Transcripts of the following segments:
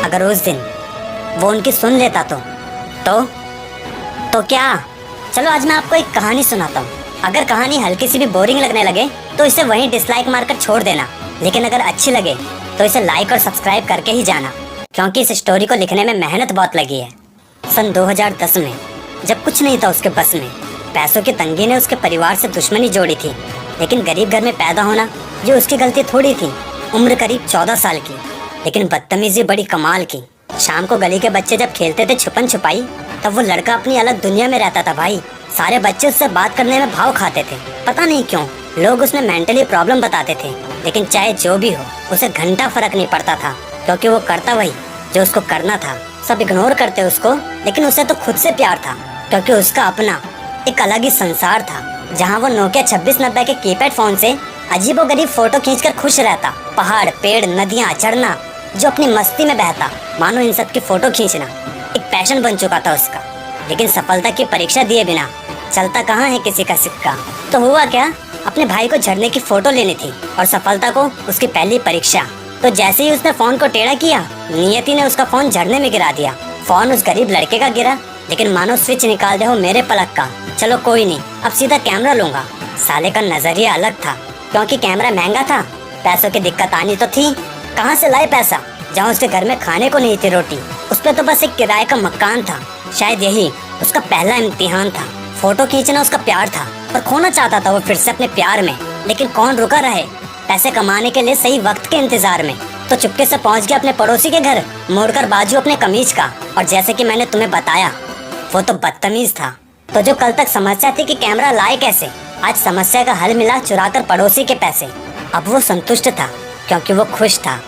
अगर उस दिन वो उनकी सुन लेता तो क्या। चलो आज मैं आपको एक कहानी सुनाता हूँ। अगर कहानी हल्की सी भी बोरिंग लगने लगे तो इसे वहीं डिसलाइक मारकर छोड़ देना, लेकिन अगर अच्छी लगे तो इसे लाइक और सब्सक्राइब करके ही जाना, क्योंकि इस स्टोरी को लिखने में मेहनत बहुत लगी है। सन 2010 में जब कुछ नहीं था उसके बस में, पैसों की तंगी ने उसके परिवार से दुश्मनी जोड़ी थी, लेकिन गरीब घर में पैदा होना ये उसकी गलती थोड़ी थी। उम्र करीब 14 साल की, लेकिन बदतमीजी बड़ी कमाल की। शाम को गली के बच्चे जब खेलते थे छुपन छुपाई, तब वो लड़का अपनी अलग दुनिया में रहता था भाई। सारे बच्चे उससे बात करने में भाव खाते थे, पता नहीं क्यों। लोग उसमें मेंटली प्रॉब्लम बताते थे, लेकिन चाहे जो भी हो उसे घंटा फर्क नहीं पड़ता था, क्योंकि वो करता वही जो उसको करना था। सब इग्नोर करते उसको, लेकिन उसे तो खुद से प्यार था, क्योंकि उसका अपना एक अलग ही संसार था, जहाँ वो नोकिया 2690 के कीपैड फोन से अजीबोगरीब फोटो खींचकर खुश रहता। पहाड़, पेड़, नदियाँ, झरना जो अपनी मस्ती में बहता, मानो इन सब की फोटो खींचना एक पैशन बन चुका था उसका। लेकिन सफलता की परीक्षा दिए बिना चलता कहाँ है किसी का सिक्का। तो हुआ क्या, अपने भाई को झरने की फोटो लेनी थी और सफलता को उसकी पहली परीक्षा। तो जैसे ही उसने फोन को टेढ़ा किया, नियति ने उसका फोन झरने में गिरा दिया। फोन उस गरीब लड़के का गिरा, लेकिन मानो स्विच निकाल दे हो मेरे पलक का। चलो कोई नहीं, अब सीधा कैमरा लूंगा। साले का नजरिया अलग था, क्योंकि कैमरा महंगा था। पैसों की दिक्कत आनी तो थी, कहाँ से लाए पैसा जहाँ उसके घर में खाने को नहीं थी रोटी। उस पे तो बस एक किराए का मकान था। शायद यही उसका पहला इम्तिहान था। फोटो खींचना उसका प्यार था और खोना चाहता था वो फिर से अपने प्यार में, लेकिन कौन रुका रहे पैसे कमाने के लिए सही वक्त के इंतजार में। तो चुपके से पहुंच गया अपने पड़ोसी के घर, मोड़कर बाजू अपने कमीज का। और जैसे कि मैंने तुम्हें बताया, वो तो बदतमीज था। तो जो कल तक समस्या थी कि कैमरा लाए कैसे, आज समस्या का हल मिला चुराकर पड़ोसी के पैसे। अब वो संतुष्ट था क्योंकि वो खुश था,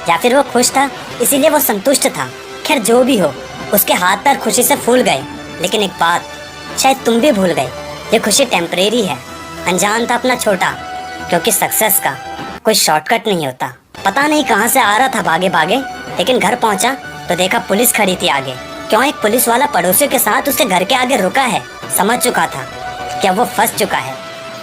या फिर वो खुश था इसीलिए वो संतुष्ट था। खैर जो भी हो, उसके हाथ पैर खुशी से फूल गए। लेकिन एक बात शायद तुम भी भूल गए, ये खुशी टेम्परेरी है। अनजान था अपना छोटा, क्योंकि सक्सेस का कोई शॉर्टकट नहीं होता। पता नहीं कहाँ से आ रहा था भागे भागे, लेकिन घर पहुंचा तो देखा पुलिस खड़ी थी आगे। क्यों एक पुलिस वाला पड़ोसियों के साथ उसके घर के आगे रुका है। समझ चुका था क्या वो फंस चुका है।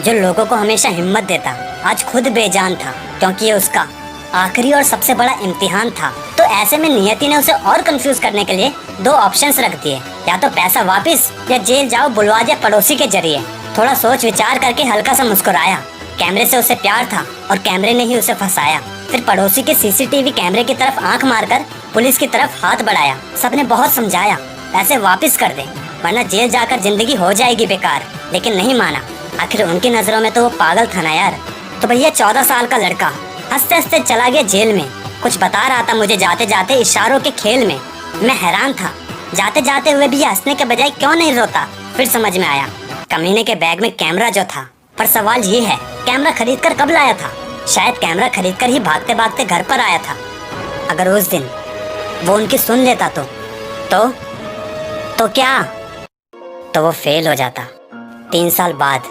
जो लोगों को हमेशा हिम्मत देता आज खुद बेजान था, क्योंकि ये उसका आखिरी और सबसे बड़ा इम्तिहान था। तो ऐसे में नियति ने उसे और कंफ्यूज करने के लिए दो ऑप्शंस रख दिए, या तो पैसा वापस या जेल जाओ, बुलवा दिया पड़ोसी के जरिए। थोड़ा सोच विचार करके हल्का सा मुस्कुराया। कैमरे से उसे प्यार था और कैमरे ने ही उसे फंसाया। फिर पड़ोसी के सीसीटीवी कैमरे की तरफ आंख मारकर पुलिस की तरफ हाथ बढ़ाया। सबने बहुत समझाया पैसे वापस कर दे, वरना जेल जाकर जिंदगी हो जाएगी बेकार, लेकिन नहीं माना। आखिर उनकी नजरों में तो वो पागल था ना यार। तो भैया 14 साल का लड़का हंसते हंसते चला गया जेल में। कुछ बता रहा था मुझे जाते जाते इशारों के खेल में। मैं हैरान था, जाते जाते हुए भी हंसने के बजाय क्यों नहीं रोता। फिर समझ में आया, कमीने के बैग में कैमरा जो था। पर सवाल ये है, कैमरा खरीद कर कब लाया था। शायद कैमरा खरीद कर ही भागते भागते घर पर आया था। अगर उस दिन वो उनकी सुन लेता तो क्या, तो वो फेल हो जाता। 3 साल बाद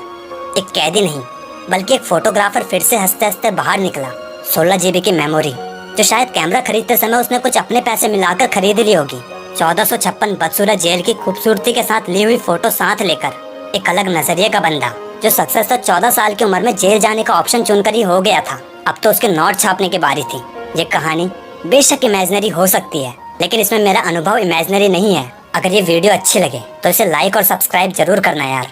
एक कैदी नहीं बल्कि एक फोटोग्राफर फिर से हंसते हंसते बाहर निकला। 16 GB की मेमोरी, जो शायद कैमरा खरीदते समय उसने कुछ अपने पैसे मिलाकर खरीद ली होगी। 1456 बदसूरत जेल की खूबसूरती के साथ ली हुई फोटो साथ लेकर एक अलग नजरिए का बंदा, जो सक्सेस तो 14 साल की उम्र में जेल जाने का ऑप्शन चुनकर ही हो गया था। अब तो उसके नोट छापने की बारी थी। ये कहानी बेशक इमेजिनरी हो सकती है, लेकिन इसमें मेरा अनुभव इमेजिनरी नहीं है। अगर ये वीडियो अच्छी लगे तो इसे लाइक और सब्सक्राइब जरूर करना यार।